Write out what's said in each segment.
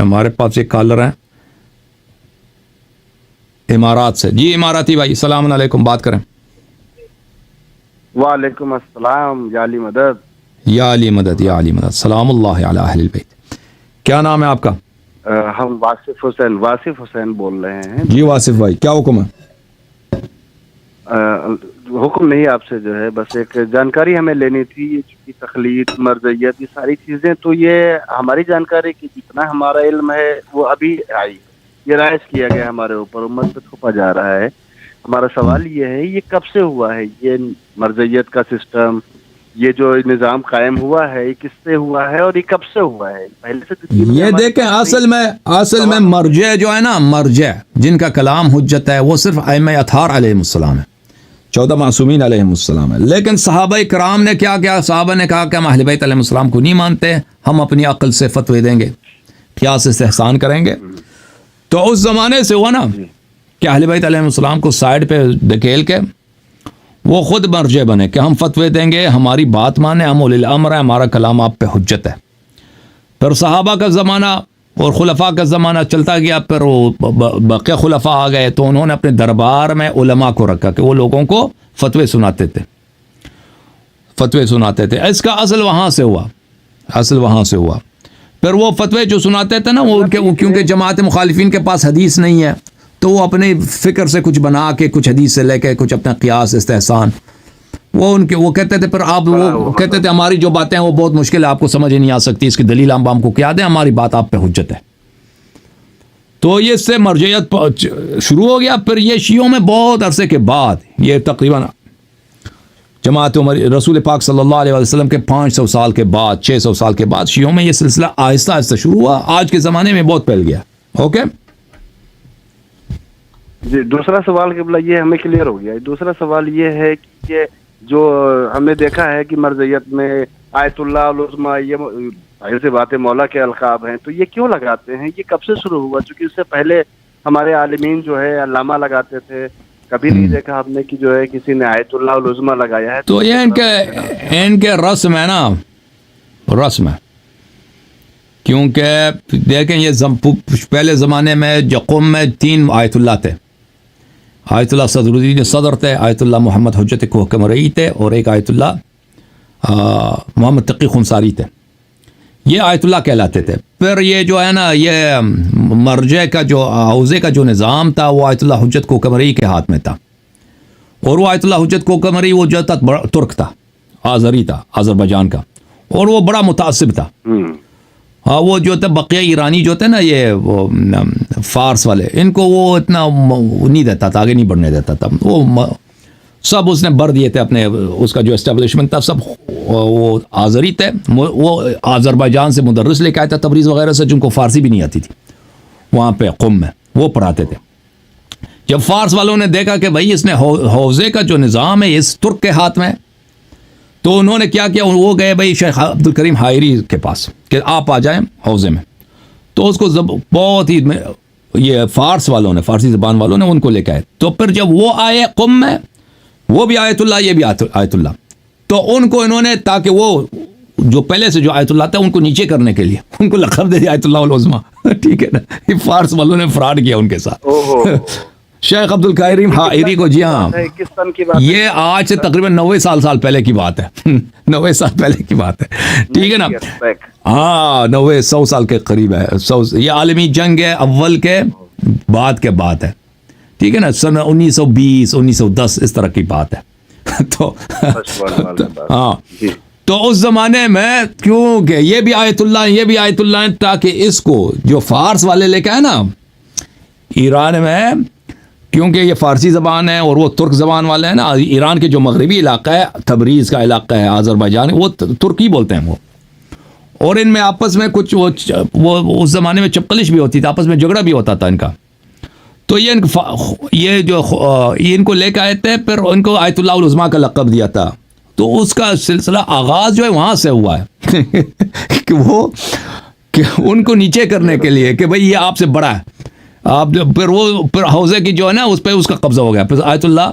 ہمارے پاس ایک کالر ہیں امارات سے. جی اماراتی بھائی السلام علیکم, بات کریں. وعلیکم السلام. یا علی مدد. یا علی مدد, یا علی مدد. سلام اللہ علی اہل البیت. کیا نام ہے آپ کا؟ ہم واصف حسین بول رہے ہیں. جی واصف بھائی کیا حکم ہے؟ حکم نہیں, آپ سے جو ہے بس ایک جانکاری ہمیں لینی تھی. یہ تخلیق, مرجعیت, یہ ساری چیزیں تو یہ ہماری جانکاری کی جتنا ہمارا علم ہے وہ ابھی آئی, یہ رائج کیا گیا ہمارے اوپر, امت پہ تھوپا جا رہا ہے. ہمارا سوال یہ ہے یہ کب سے ہوا ہے؟ یہ مرجعیت کا سسٹم, یہ جو نظام قائم ہوا ہے یہ کس سے ہوا ہے اور یہ کب سے ہوا ہے؟ پہلے سے یہ دیکھیں اصل میں مرجع جو ہے نا, مرجع جن کا کلام حجت ہے وہ صرف ائمہ اطہار علیہ السلام ہے, 14 معصومین علیہ السلام ہے. لیکن صحابہ کرام نے کیا کیا؟ صحابہ نے کہا کہ ہم اہل بیت علیہ السلام کو نہیں مانتے, ہم اپنی عقل سے فتوی دیں گے, قیاس استحسان کریں گے. تو اس زمانے سے ہوا نا کہ اہل بیت علیہ السلام کو سائڈ پہ دھکیل کے وہ خود مرجع بنے کہ ہم فتوی دیں گے, ہماری بات مانیں, ہم اولی الامر ہیں, ہمارا کلام آپ پہ حجت ہے. پھر صحابہ کا زمانہ اور خلفاء کا زمانہ چلتا گیا, پھر وہ باقی خلفاء آ گئے تو انہوں نے اپنے دربار میں علماء کو رکھا کہ وہ لوگوں کو فتوی سناتے تھے. اس کا اصل وہاں سے ہوا. پھر وہ فتوی جو سناتے تھے نا وہ کیونکہ جماعت مخالفین کے پاس حدیث نہیں ہے تو وہ اپنے فکر سے کچھ بنا کے, کچھ حدیث سے لے کے, کچھ اپنا قیاس استحسان, وہ کہتے تھے. پھر آپ وہ کہتے تھے ہماری جو باتیں ہیں وہ بہت مشکل ہے, آپ کو سمجھ ہی نہیں آ سکتی, اس کی دلیل ہم کو کیا دیں, ہماری بات آپ پہ حجت ہے. تو یہ اس سے مرجعیت شروع ہو گیا. پھر یہ شیعوں میں بہت عرصے کے بعد, یہ تقریباً جماعت رسول پاک صلی اللہ علیہ وسلم کے 500 سال کے بعد, 600 سال کے بعد شیعوں میں یہ سلسلہ آہستہ آہستہ شروع ہوا. آج کے زمانے میں بہت پھیل گیا. اوکے جی. دوسرا سوال قبلہ یہ ہمیں کلیئر ہو گیا. دوسرا سوال یہ ہے کہ یہ جو ہم نے دیکھا ہے کہ مرجعیت میں آیت اللہ العظمیٰ, یہ ظاہر سی بات ہے مولا کے القاب ہیں, تو یہ کیوں لگاتے ہیں؟ یہ کب سے شروع ہوا؟ چونکہ اس سے پہلے ہمارے عالمین جو ہے علامہ لگاتے تھے, کبھی نہیں دیکھا ہم نے کہ جو ہے کسی نے آیت اللہ العظمیٰ لگایا ہے. تو یہ ان کے رسم ہے نا, رسم ہے. کیونکہ دیکھیں یہ پہلے زمانے میں جو قوم میں 3 آیت اللہ تھے. آیت اللہ صدر الدین صدر تھے, آیت اللہ محمد حجت کوکم رئی تھے, اور ایک آیت اللہ محمد تقی خنصاری تھے. یہ آیت اللہ کہلاتے تھے. پھر یہ جو ہے نا یہ مرجع کا جو حوزے کا جو نظام تھا وہ آیت اللہ حجت کوکم رئی کے ہاتھ میں تھا. اور وہ آیت اللہ حجت کوکم رئی وہ جو تھا ترک تھا, آذری تھا, آذربائیجان کا, اور وہ بڑا متعصب تھا. وہ جو تھے بقیہ ایرانی جو تھے نا, یہ وہ فارس والے, ان کو وہ اتنا نہیں دیتا تھا, آگے نہیں بڑھنے دیتا تھا. وہ سب اس نے بھر دیے تھے اپنے, اس کا جو اسٹیبلشمنٹ تھا سب وہ آذری تھے. وہ آذربائیجان سے مدرس لے کے آیا تھا تبریز وغیرہ سے, جن کو فارسی بھی نہیں آتی تھی, وہاں پہ قم میں وہ پڑھاتے تھے. جب فارس والوں نے دیکھا کہ بھائی اس نے حوزے کا جو نظام ہے اس ترک کے ہاتھ میں, تو انہوں نے کیا کیا, وہ گئے بھائی شیخ عبد الکریم حائری کے پاس کہ آپ آ جائیں حوزے میں. تو اس کو بہت ہی یہ فارس والوں نے, فارسی زبان والوں نے ان کو لے کے آئے. تو پھر جب وہ آئے قم میں, وہ بھی آیت اللہ, یہ بھی آیت اللہ, تو ان کو انہوں نے, تاکہ وہ جو پہلے سے جو آیت اللہ تھا ان کو نیچے کرنے کے لیے ان کو لقب دے دیا آیت اللہ العظمیٰ. ٹھیک ہے نا, یہ فارس والوں نے فراڈ کیا ان کے ساتھ. شیخ عبد الکریم حائری کو. جی ہاں, یہ آج سے تقریباً 90 سال پہلے کی بات ہے. 90 سال پہلے کی بات ہے. ٹھیک ہے نا, ہاں 90-100 سال کے قریب ہے. یہ عالمی جنگ اول کے بعد کے بات ہے. ٹھیک ہے نا, سن 1920 1910 اس طرح کی بات ہے. تو ہاں, تو اس زمانے میں کیونکہ یہ بھی آیت اللہ, یہ بھی آیت اللہ, تاکہ اس کو جو فارس والے لے کے آئے نا ایران میں, کیونکہ یہ فارسی زبان ہے اور وہ ترک زبان والے ہیں نا. ایران کے جو مغربی علاقہ ہے, تبریز کا علاقہ ہے, آذربائیجان, وہ ترکی بولتے ہیں وہ. اور ان میں آپس میں کچھ وہ اس زمانے میں چپکلش بھی ہوتی تھی, آپس میں جھگڑا بھی ہوتا تھا ان کا. تو یہ جو ان کو لے کے آئے تھے, پھر ان کو آیت اللہ العظمیٰ کا لقب دیا تھا. تو اس کا سلسلہ آغاز جو ہے وہاں سے ہوا ہے کہ ان کو نیچے کرنے کے لیے کہ بھئی یہ آپ سے بڑا ہے. آپ پھر حوزے کی جو ہے نا اس پہ اس کا قبضہ ہو گیا. پھر آیت اللہ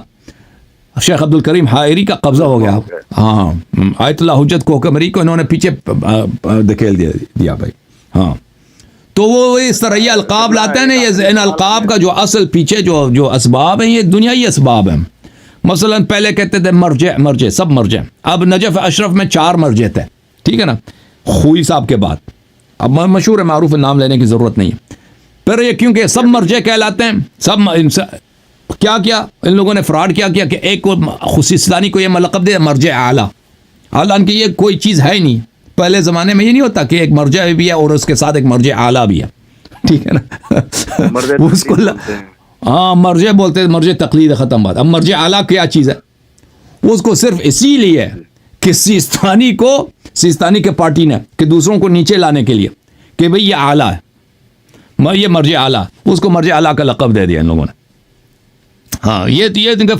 شیخ عبد الکریم حائری کا قبضہ ہو گیا. ہاں, آیت اللہ حجت کوکم رئی کو انہوں نے پیچھے دھکیل دیا بھائی. ہاں, تو وہ اس طرح یہ القاب لاتے ہیں نا، یہ ان القاب کا جو اصل پیچھے جو اسباب ہیں یہ دنیائی اسباب ہیں. مثلا پہلے کہتے تھے مرجع سب مرجع، اب نجف اشرف میں 4 مرجع تھے، ٹھیک ہے نا، خوئی صاحب کے بعد. اب مشہور ہے، معروف ہے، نام لینے کی ضرورت نہیں ہے. پھر یہ کیونکہ سب مرجع کہلاتے ہیں، سب کیا ان لوگوں نے فراڈ کیا کہ ایک کو سیستانی کو یہ لقب دے مرجع اعلیٰ، حالانکہ یہ کوئی چیز ہے ہی نہیں. پہلے زمانے میں یہ نہیں ہوتا کہ ایک مرجع بھی ہے اور اس کے ساتھ ایک مرجع اعلیٰ بھی ہے، ٹھیک ہے نا. اس کو ہاں مرجع بولتے ہیں، مرجع تقلید ختم بات. اب مرجع اعلیٰ کیا چیز ہے؟ اس کو صرف اسی لیے کہ سیستانی کے پارٹی نے کہ دوسروں کو نیچے لانے کے لیے کہ بھئی یہ اعلیٰ ہے، یہ مرجع اعلیٰ، اس کو مرجع اعلیٰ کا لقب دے دیا ان لوگوں نے. ہاں یہ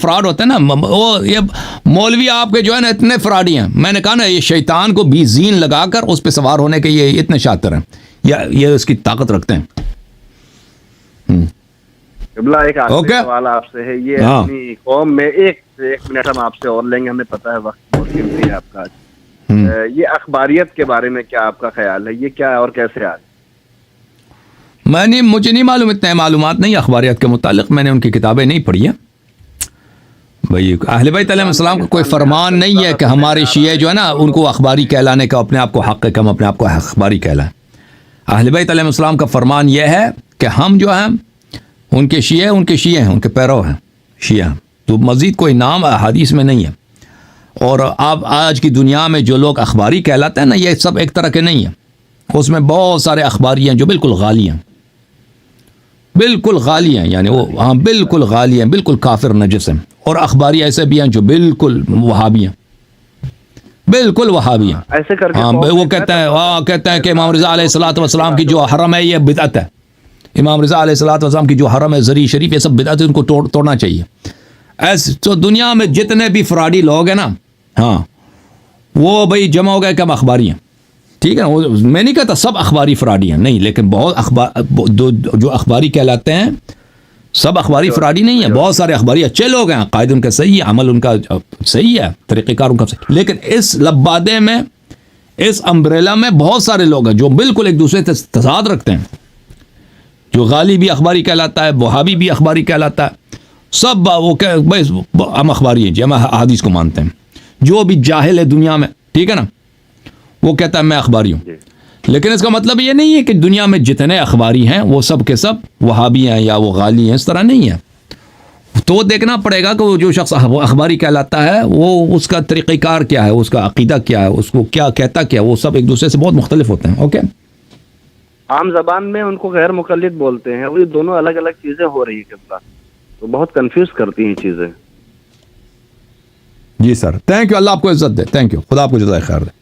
فراڈ ہوتا ہے نا. وہ یہ مولوی آپ کے جو ہے نا اتنے فراڈی ہیں، میں نے کہا نا یہ شیطان کو بھی زین لگا کر اس پہ سوار ہونے کے یہ اتنے شاطر ہیں، یہ اس کی طاقت رکھتے ہیں. ایک آخری سوال آپ سے ہے، یہ اپنی قوم میں ایک منٹ ہم آپ سے اور لیں گے، ہمیں پتہ ہے وقت بہت قیمتی ہے آپ کا. یہ اخباریت کے بارے میں کیا آپ کا خیال ہے؟ یہ کیا اور کیسے آ؟ مجھے نہیں معلوم، اتنے معلومات نہیں اخباریات کے متعلق، میں نے ان کی کتابیں نہیں پڑھی ہیں. بھائی اہل بیت علیہ السلام کا کوئی فرمان نہیں ہے کہ ہمارے شیعہ جو ہے نا ان کو اخباری کہلانے کا اپنے آپ کو حق ہے کہ ہم اپنے آپ کو اخباری کہلائیں. اہل بیت علیہ السلام کا فرمان یہ ہے کہ ہم جو ہیں ان کے شیعہ ہیں، ان کے پیرو ہیں، شیعہ. تو مزید کوئی نام حدیث میں نہیں ہے. اور اب آج کی دنیا میں جو لوگ اخباری کہلاتے ہیں نا، یہ سب ایک طرح کے نہیں ہیں. اس میں بہت سارے اخباری ہیں جو بالکل غالی ہیں، یعنی وہ ہاں بالکل غالی ہیں، بالکل کافر نجس ہیں. اور اخباری ایسے بھی ہیں جو بالکل وہابی ہیں، ایسے کر کے وہ کہتے ہیں کہ امام رضا علیہ الصلوۃ والسلام کی جو حرم ہے یہ بدعت ہے. امام رضا علیہ الصلوۃ والسلام کی جو حرم ہے زری شریف، یہ سب بدعت ہے، ان کو توڑنا چاہیے. ایسے تو دنیا میں جتنے بھی فراڈی لوگ ہیں نا، ہاں وہ بھائی جمع ہو گئے کہ ہم اخباری ہیں، ٹھیک ہے نا. میں نہیں کہتا سب اخباری فراڈی ہیں، نہیں، لیکن بہت جو اخباری کہلاتے ہیں سب اخباری فراڈی نہیں ہیں. بہت سارے اخباری اچھے لوگ ہیں، قائد ان کا صحیح ہے، عمل ان کا صحیح ہے، طریقہ کار ان کا صحیح. لیکن اس لبادے میں، اس امبریلا میں بہت سارے لوگ ہیں جو بالکل ایک دوسرے سے تضاد رکھتے ہیں. جو غالی بھی اخباری کہلاتا ہے، وہابی بھی اخباری کہلاتا ہے، سب وہ بس ہم اخباری ہیں جی، ہم احادیث کو مانتے ہیں. جو بھی جاہل ہے دنیا میں، ٹھیک ہے نا، وہ کہتا ہے میں اخباری ہوں. لیکن اس کا مطلب یہ نہیں ہے کہ دنیا میں جتنے اخباری ہیں وہ سب کے سب وہابی ہیں یا وہ غالی ہیں، اس طرح نہیں ہے. تو دیکھنا پڑے گا کہ وہ جو شخص اخباری کہلاتا ہے وہ اس کا طریقہ کار کیا ہے، اس کا عقیدہ کیا ہے، اس کو کیا کہتا کیا، وہ سب ایک دوسرے سے بہت مختلف ہوتے ہیں. اوکے، عام زبان میں ان کو غیر مقلد بولتے ہیں. وہ دونوں الگ الگ چیزیں ہو رہی ہیں قبلہ، تو بہت کنفیوز کرتی ہیں چیزیں. جی سر، تھینک یو، اللہ آپ کو عزت دے، تھینک یو، خدا آپ کو جزائے خیر دے.